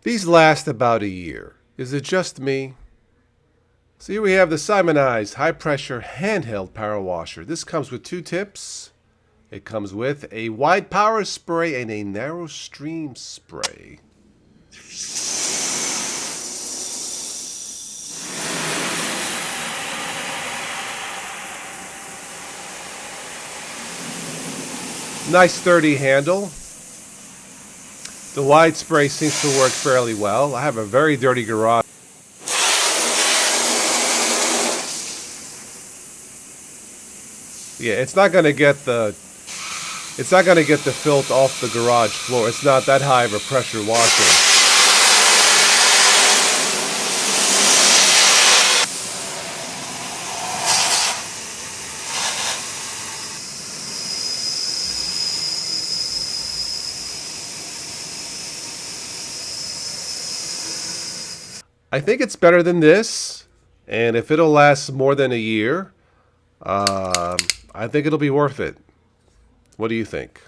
These last about a year. Is it just me? So here we have the Simonized high-pressure handheld power washer. This comes with two tips. It comes with a wide power spray and a narrow stream spray. Nice sturdy handle. The wide spray seems to work fairly well. I have a very dirty garage. Yeah, it's not going to get the filth off the garage floor. It's not that high of a pressure washer. I think it's better than this, and if it'll last more than a year, I think it'll be worth it. What do you think?